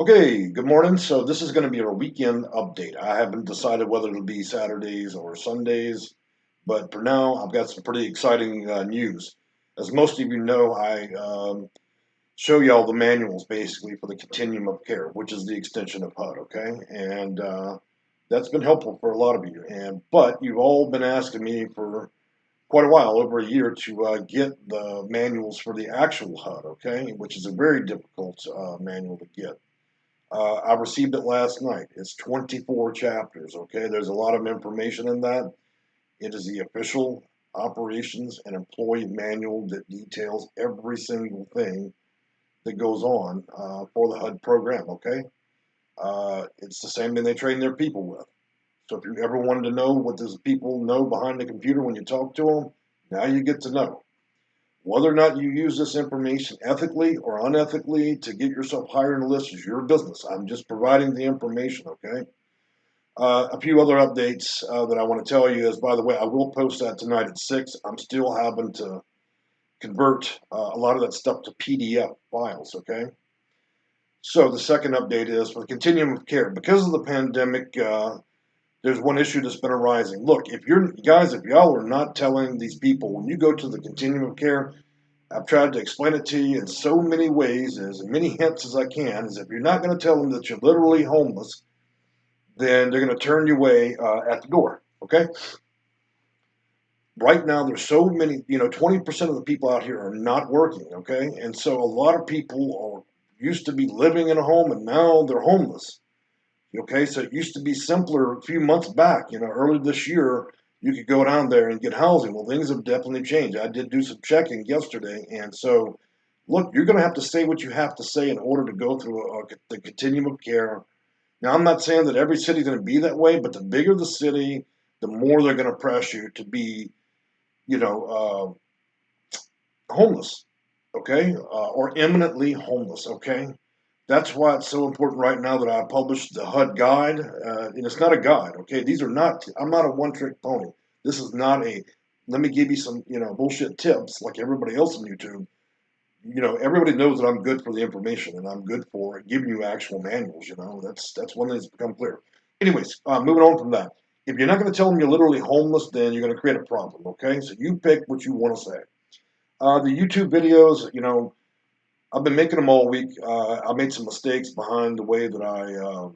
Okay, good morning. So this is going to be our weekend update. I haven't decided whether it'll be Saturdays or Sundays, but for now, I've got some pretty exciting news. As most of you know, I show you all the manuals basically for the continuum of care, which is the extension of HUD. Okay, and that's been helpful for a lot of you. But you've all been asking me for quite a while, over a year, to get the manuals for the actual HUD. Okay, which is a very difficult manual to get. I received it last night. It's 24 chapters, okay? There's a lot of information in that. It is the official operations and employee manual that details every single thing that goes on for the HUD program, okay? It's the same thing they train their people with. So if you ever wanted to know what does people know behind the computer when you talk to them, now you get to know. Whether or not you use this information ethically or unethically to get yourself higher in the list is your business. I'm just providing the information, okay? A few other updates that I want to tell you is, by the way, I will post that tonight at 6. I'm still having to convert a lot of that stuff to PDF files, okay? So the second update is for the continuum of care. Because of the pandemic, there's one issue that's been arising. Look, if y'all are not telling these people when you go to the continuum of care, I've tried to explain it to you in so many ways, as many hints as I can, is if you're not going to tell them that you're literally homeless, then they're going to turn you away at the door, okay? Right now, there's so many, 20% of the people out here are not working, okay? And so a lot of people used to be living in a home and now they're homeless, okay? So it used to be simpler a few months back, early this year, you could go down there and get housing. Well, things have definitely changed. I did do some checking yesterday, and so look, you're going to have to say what you have to say in order to go through the continuum of care. Now, I'm not saying that every city's going to be that way, but the bigger the city, the more they're going to press you to be, you know, homeless, okay, or imminently homeless, okay. That's why it's so important right now that I published the HUD guide, and it's not a guide, okay. These are not. I'm not a one-trick pony. This is not a. Let me give you some, bullshit tips like everybody else on YouTube. Everybody knows that I'm good for the information and I'm good for giving you actual manuals. That's one thing that's become clear. Anyways, moving on from that. If you're not going to tell them you're literally homeless, then you're going to create a problem. Okay, so you pick what you want to say. The YouTube videos, I've been making them all week. I made some mistakes behind the way that I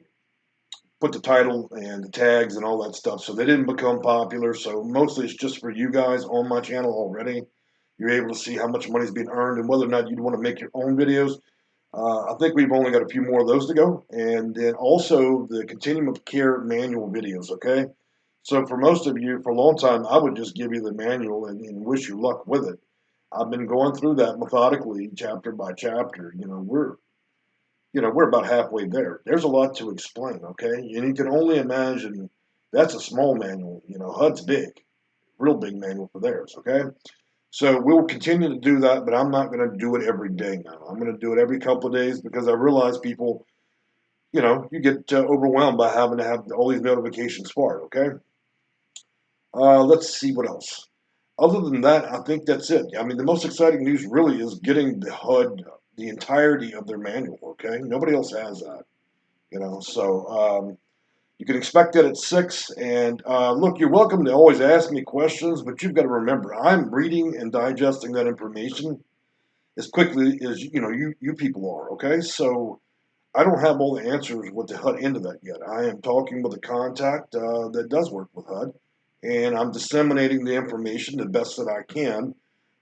put the title and the tags and all that stuff, so they didn't become popular. So mostly it's just for you guys on my channel already. You're able to see how much money is being earned and whether or not you'd want to make your own videos. I think we've only got a few more of those to go. And then also the continuum of care manual videos, okay? So for most of you, for a long time, I would just give you the manual and wish you luck with it. I've been going through that methodically, chapter by chapter. We're about halfway there. There's a lot to explain, okay? And you can only imagine that's a small manual. HUD's big, real big manual for theirs, okay? So we'll continue to do that, but I'm not going to do it every day now. I'm going to do it every couple of days because I realize people, you get overwhelmed by having to have all these notifications for it, okay? Let's see what else. Other than that, I think that's it. I mean, the most exciting news really is getting the HUD, the entirety of their manual, okay? Nobody else has that, so you can expect that at 6. And look, you're welcome to always ask me questions, but you've got to remember, I'm reading and digesting that information as quickly as you people are. Okay, so I don't have all the answers with the HUD end of that yet. I am talking with a contact that does work with HUD, and I'm disseminating the information the best that I can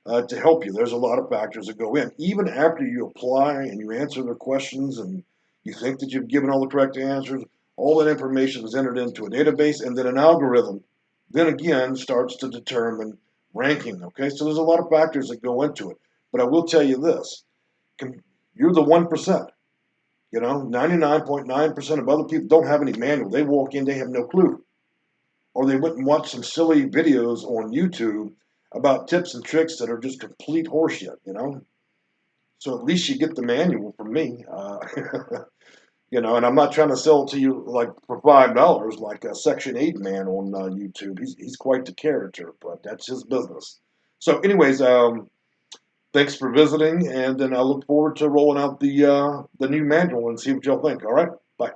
to help you. There's a lot of factors that go in. Even after you apply and you answer their questions and you think that you've given all the correct answers, all that information is entered into a database, and then an algorithm then again starts to determine ranking. Okay, so there's a lot of factors that go into it. But I will tell you this: you're the 1%. 99.9% of other people don't have any manual. They walk in, they have no clue, or they went and watched some silly videos on YouTube about tips and tricks that are just complete horseshit. So at least you get the manual from me, and I'm not trying to sell it to you like for $5 like a Section 8 man on YouTube. He's quite the character, but that's his business. So anyways, thanks for visiting, and then I look forward to rolling out the new manual and see what y'all think. All right, bye.